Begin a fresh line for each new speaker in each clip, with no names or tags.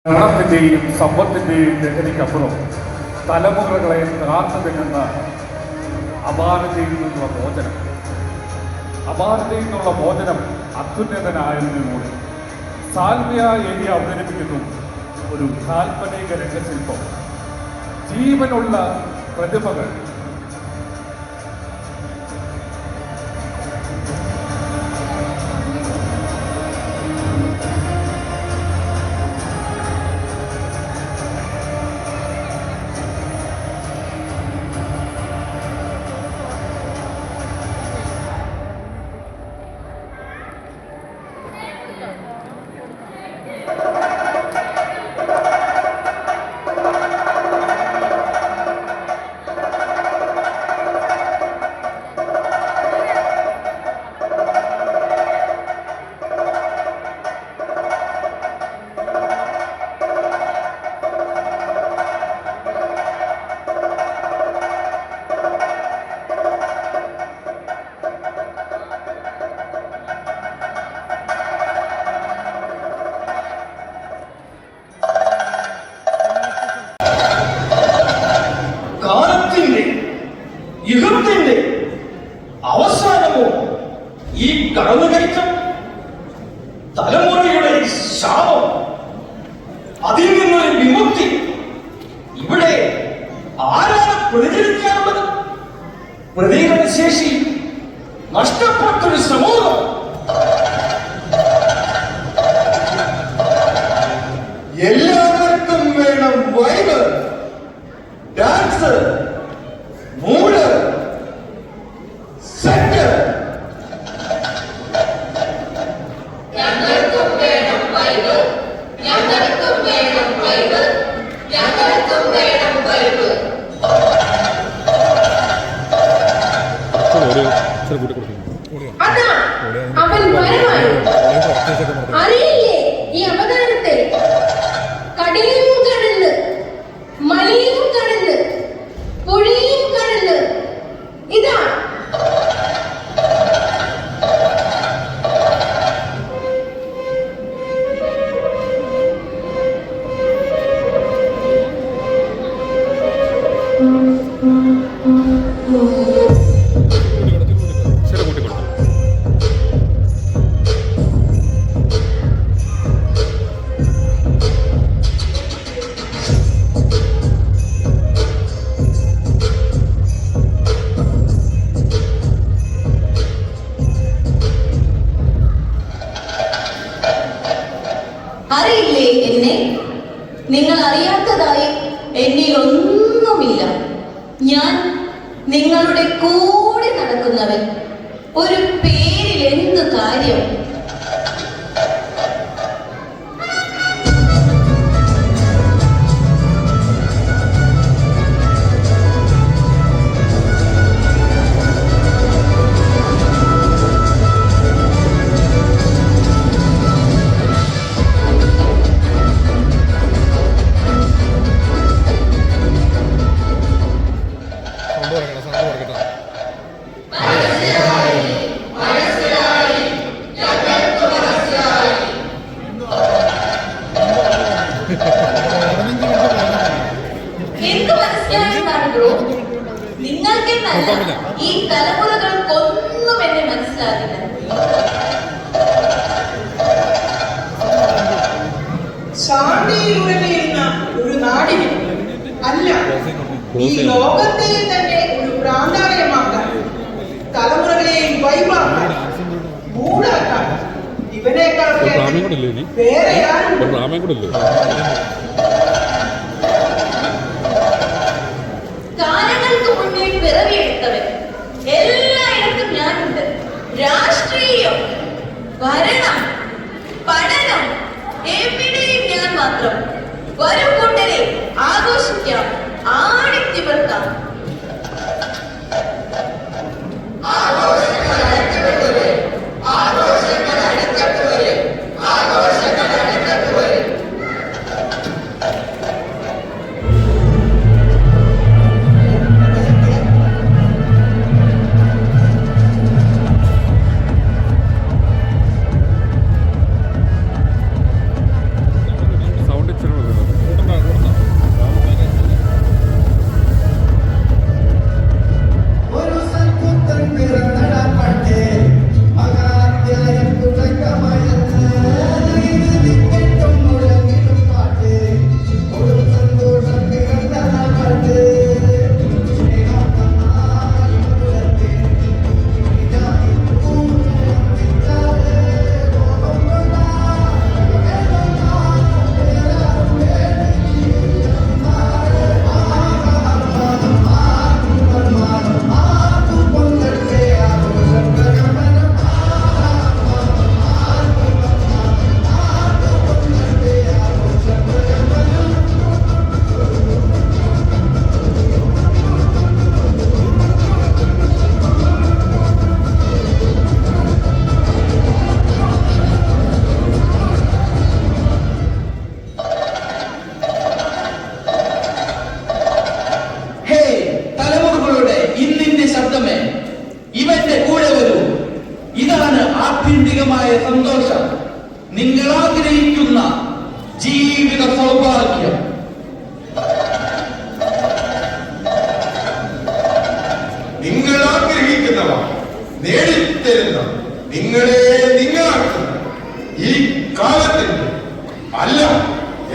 പണത്തിൻ്റെയും സമ്പത്തിൻ്റെയും ലഹരിക്കപ്പുറം തലമുറകളെ കാത്തു തിന്നുന്ന അപാരതയിൽ നിന്നുള്ള മോചനം, അപാരതയിൽ നിന്നുള്ള മോചനം അത്യുന്നതനായതിലൂടെ സാൽവിയ എഴുതി അവതരിപ്പിക്കുന്നു ഒരു കാൽപ്പനിക രംഗശില്പം. ജീവനുള്ള പ്രതിമകൾ,
യുഗത്തിന്റെ അവസാനമോ ഈ കടന്നുകയറ്റം? തലമുറയുടെ ശാപം, അതിൽ നിന്നൊരു വിമുക്തി ഇവിടെ ആരാണ് പ്രതികരിക്കാനുള്ളത്? പ്രതികരണശേഷി നഷ്ടപ്പെട്ടൊരു സമൂഹം.
എല്ലാവർക്കും വേണം വൈബ്, ഡാൻസ്, മൂഡ്, സെറ്റ്.
ഞങ്ങൾക്കും വേണം വൈബ്, ഞങ്ങൾക്കും വേണം വൈബ്, ഞങ്ങൾക്കും വേണം വൈബ്.
അതാ അവൻ വരവായി. അറിയില്ലേ ഈ അവതാരത്തെ? കടലും കടന്ന്, മലയും കടന്ന്, പുഴയും കടന്ന്, ഇതാ
അറിയില്ലേ എന്നെ? നിങ്ങൾ അറിയാത്തതായി എന്നിൽ ഒന്നുമില്ല. ഞാൻ നിങ്ങളുടെ കൂടെ നടക്കുന്നവൻ. ഒരു പേരിൽ എന്ത് കാര്യം? എന്ത് മനസ്സിലായെന്നാണ് ബ്രോ? നിങ്ങൾക്കെന്നല്ല, ഈ തലമുറകൾക്കൊന്നും എന്നെ മനസ്സിലാകില്ല.
ശാന്തിയിലുറങ്ങിയിരുന്ന ഒരു നാടിന് അല്ല, ഈ ലോകത്തെ തന്നെ ഒരു പ്രാന്താലയമാക്കാൻ, തലമുറകളെയും വൈബാക്കാൻ, മൂടാക്കാൻ ഇവനേക്കാളൊക്കെ വേറെ ആരും.
കാലങ്ങൾക്ക് മുന്നേ പിറവിയെടുത്തവൻ. എല്ലായിടത്തും ഞാനുണ്ട്. രാഷ്ട്രീയം, ഭരണം, പഠനം, എവിടെയും ഞാൻ മാത്രം. വരും കൂട്ടരെ ആഘോഷിക്കാം, ആടിത്തിമിർക്കാം.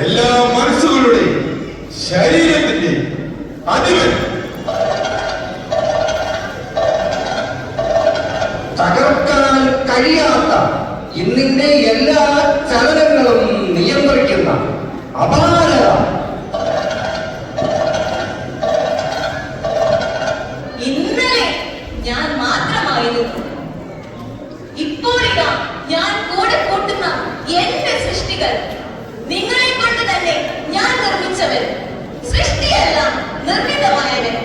എല്ലാ മനസ്സുകളുടെയും ശരീരത്തിന്റെയും അധിപൻ, തകർക്കാൻ കഴിയാത്ത ഇന്നിന്റെ എല്ലാ ചലനങ്ങളും നിയന്ത്രിക്കുന്ന അപാരത,
ഇന്നലെ ഞാൻ മാത്രമായിരുന്നു, ഇപ്പോഴിതാ ഞാൻ കൂടെ കൂട്ടുന്ന എന്റെ സൃഷ്ടികൾ. നിങ്ങളെ കൊണ്ട് തന്നെ ഞാൻ നിർമ്മിച്ചവൻ, സൃഷ്ടിയല്ല നിർമ്മിതമായവൻ.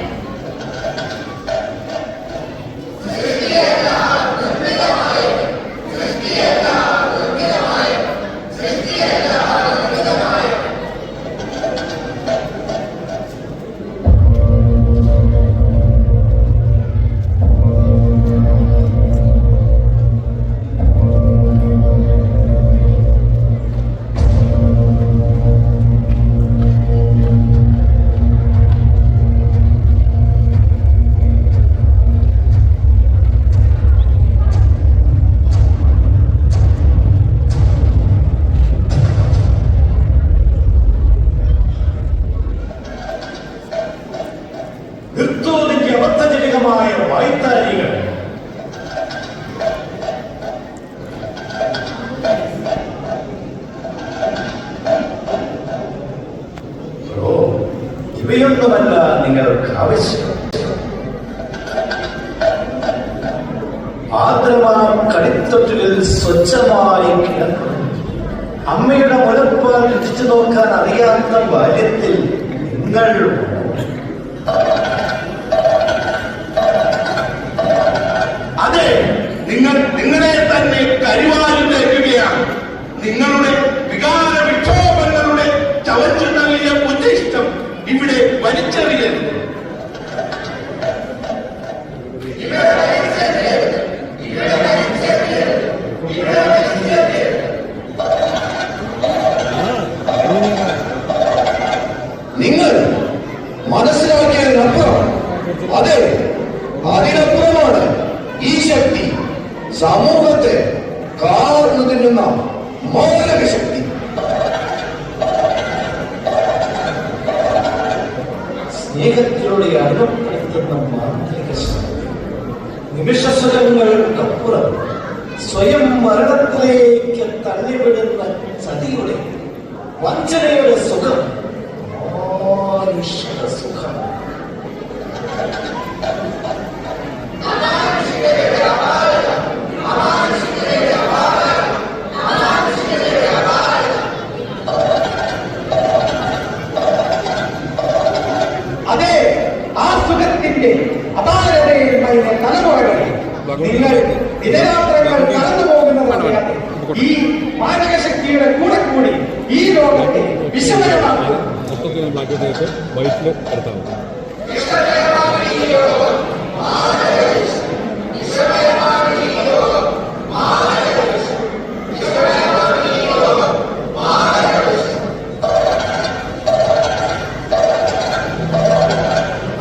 നിർത്തോതിക്ക് അബദ്ധജനകമായ വായ്ത്താരികൾ, ഇവയൊന്നുമല്ല നിങ്ങൾക്ക് ആവശ്യം. ആർദ്രമാം കളിത്തൊട്ടിലിൽ സ്വച്ഛമായി കിടക്കും അമ്മയുടെ മുലപ്പാൽ രുചിച്ചു നോക്കാൻ അറിയാത്ത ബാല്യത്തിൽ നിങ്ങൾ
അതെ, നിങ്ങൾ നിങ്ങളെ തന്നെ കരിവാരി തേക്കുകയാണ്. നിങ്ങളുടെ വികാര വിക്ഷോഭങ്ങളുടെ ചവച്ചു തള്ളിയ ഉദ്ദിഷ്ടം ഇവിടെ വലിച്ചെറിയരുത്. നിങ്ങൾ മനസ്സിലാക്കിയതിനപ്പുറം, അതെ അതിനപ്പുറമാണ് ഈ ശക്തി, സമൂഹത്തെ കാർന്നു തിന്നുന്ന മാരക ശക്തി.
സ്നേഹത്തിലൂടെ അനുഭവപ്പെടുത്തുന്ന മാന്ത്രിക ശക്തി, നിമിഷസുഖങ്ങൾക്കപ്പുറം സ്വയം മരണത്തിലേക്ക് തള്ളിവിടുന്ന ചതിയുടെ വഞ്ചനയുടെ സുഖം, മാനുഷിക സുഖം.
അതെ, ആ സുഖത്തിന്റെ അപാരതയുമായ തലമുറകളെ നിങ്ങൾ ദിനരാത്രങ്ങൾ കടന്നു പോകുന്നതറിയാതെ ഈ മാരക ശക്തിയുടെ കൂടെ കൂടി ഈ ലോകത്തെ വിഷമയമാക്കുക.
മൊത്തത്തിൽ ബ്ലാക്ക് വൈറ്റിൽ എടുത്താൽ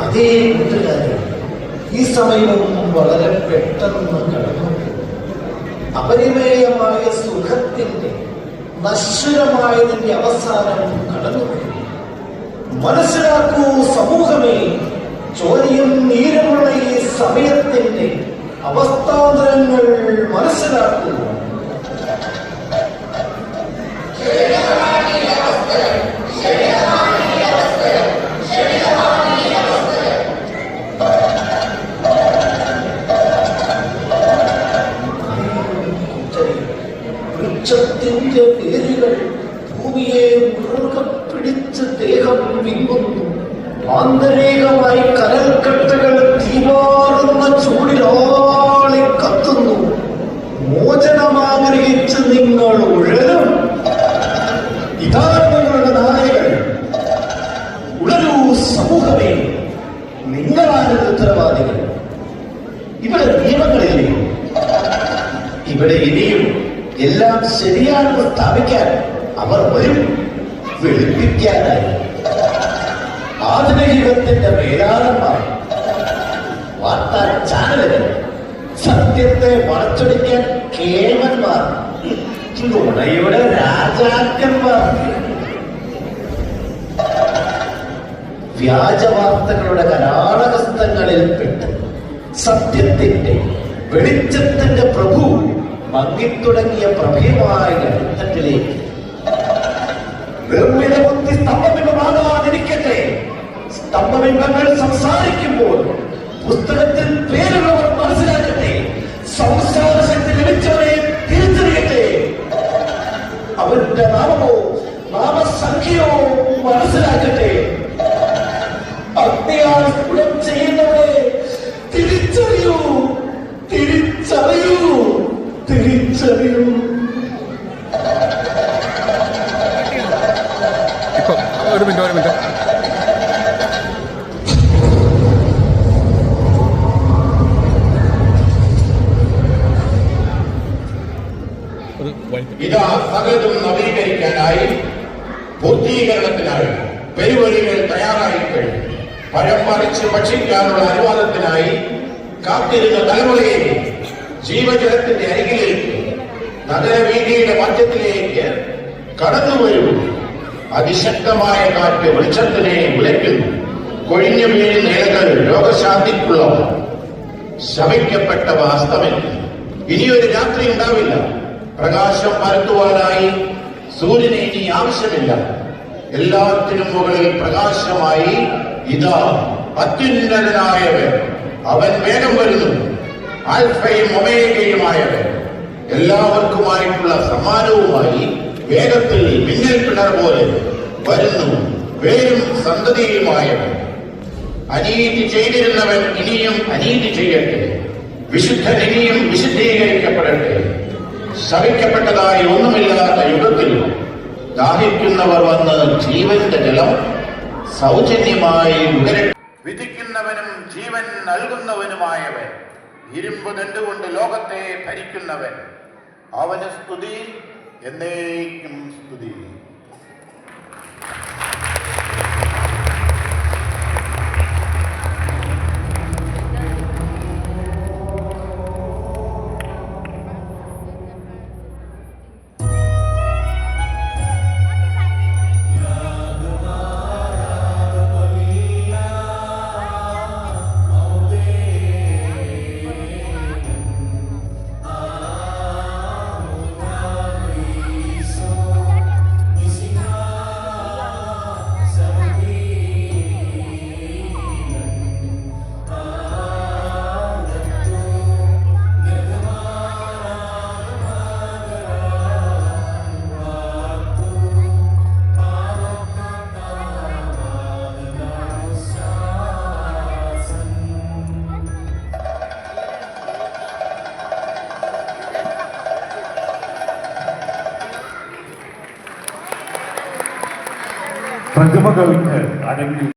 അതേ കൂട്ടുകാരെ, ഈ സമയവും വളരെ പെട്ടെന്ന് കടന്നു. അപരിമേയമായ സുഖത്തിന്റെ നശ്വരമായതിന്റെ അവസാനം കടന്നു. മനസ്സിലാക്കൂ സമൂഹമേ, ചോദ്യം നീരമുള്ള ഈ സമയത്തിന്റെ അവസ്ഥാന്തരങ്ങൾ മനസ്സിലാക്കൂ. വൃക്ഷത്തിന്റെ വേരുകൾ ഭൂമിയെ മുറുകെ പിടിച്ച് ദേഹം വിങ്ങുന്നു. ആന്തരികമായി കനൽക്കട്ടകൾ തീവാറുന്ന ചൂടിലാളി കത്തുന്നു. മോചനമാഗ്രഹിച്ച് നിങ്ങൾ ഉഴലും. ഇതാണ് നിങ്ങളുടെ നായകൾ. ഉണരൂ സമൂഹമേ, നിങ്ങളാണ് ഉത്തരവാദികൾ. ഇവിടെ നിയമങ്ങളില്ലേ? ഇവിടെ ഇനിയും എല്ലാം ശരിയാണെന്ന് സ്ഥാപിക്കാൻ അവർ വരും, വെളുപ്പിക്കാനായി. ആധുനിക യുഗത്തിന്റെ മേലാളന്മാർ, വാർത്താ ചാനലുകൾ, സത്യത്തെ വളച്ചൊടിക്കാൻ കേവന്മാർ, നുണയുടെ രാജാക്കന്മാർ, വ്യാജവാർത്തകളുടെ കരാളഹസ്തങ്ങളിൽപ്പെട്ട് സത്യത്തിന്റെ വെളിച്ചത്തിന്റെ പ്രഭു മങ്ങിത്തുടങ്ങിയ പ്രഭയമായ ഘട്ടത്തിലേക്ക് നിർമ്മിത ബുദ്ധി സ്തംഭബിംബമാകാതിരിക്കട്ടെ. സ്തംഭബിംബങ്ങൾ സംസാരിക്കുമ്പോൾ പുസ്തകത്തിൽ പേരുള്ളവർ മനസ്സിലാക്കട്ടെ. സംസാര ശക്തി ലഭിച്ചവരെ തിരിച്ചറിയട്ടെ. അവരുടെ നാമമോ നാമസംഖ്യയോ മനസ്സിലാക്കട്ടെ. അഗ്നിയാൽ സ്ഫുടം ചെയ്യുന്നവരെ തിരിച്ചറിയൂ, തിരിച്ചറിയൂ, തിരിച്ചറിയൂ.
ഒരു മിനിറ്റ്
ഇതാ സകലതും നവീകരിക്കാനായി പൂർത്തീകരണത്തിനായി പെരുവഴികൾ തയ്യാറായി കഴിഞ്ഞു. പഴം പറിച്ച് ഭക്ഷിക്കാനുള്ള അനുവാദത്തിനായി കാത്തിരുന്ന തലമുറയെ ജീവജലത്തിന്റെ അരികിലേക്ക് നഗരവീതിയുടെ മധ്യത്തിലേക്ക് കടന്നു വരൂ. അതിശക്തമായ കാറ്റ് വൃക്ഷത്തിനെ ഉലയ്ക്കുന്നു. കൊഴിഞ്ഞു വീഴുന്ന ഇലകൾ രോഗശാന്തിക്കുള്ളവ. ശമിക്കപ്പെട്ടവ അസ്തമിക്കുന്നു. ഇനിയൊരു രാത്രി ഉണ്ടാവില്ല. പ്രകാശം പരത്തുവാനായി സൂര്യനെ ഇനി ആവശ്യമില്ല. എല്ലാത്തിനും മുകളിൽ പ്രകാശമായി ഇതാ അത്യുന്നതനായവൻ. അവൻ വേഗം വരുന്നു. ആൽഫയും ഒമേഗയുമായവൻ. എല്ലാവർക്കുമായിട്ടുള്ള സമ്മാനവുമായി വേഗത്തിൽ മിന്നൽ പിണർ പോലെ വരുന്നു. പേരും സന്തതിയുമായവൻ. അനീതി ചെയ്തിരുന്നവൻ ഇനിയും അനീതി ചെയ്യട്ടെ. വിശുദ്ധൻ ഇനിയും വിശുദ്ധീകരിക്കപ്പെടട്ടെ. ശപിക്കപ്പെട്ടതായി ഒന്നുമില്ലാത്ത യുഗത്തിൽ ദാഹിക്കുന്നവർ വന്ന് ജീവന്റെ ജലം സൗജന്യമായി നുകരട്ടെ. വിധിക്കുന്നവനും ജീവൻ നൽകുന്നവനുമായവൻ. ഇരുമ്പ് ദണ്ടുകൊണ്ട് ലോകത്തെ ഭരിക്കുന്നവൻ. അവന് സ്തുതി, എന്നേക്കും സ്തുതി.
പ്രതിമകൾക്ക് അരങ്ങിൽ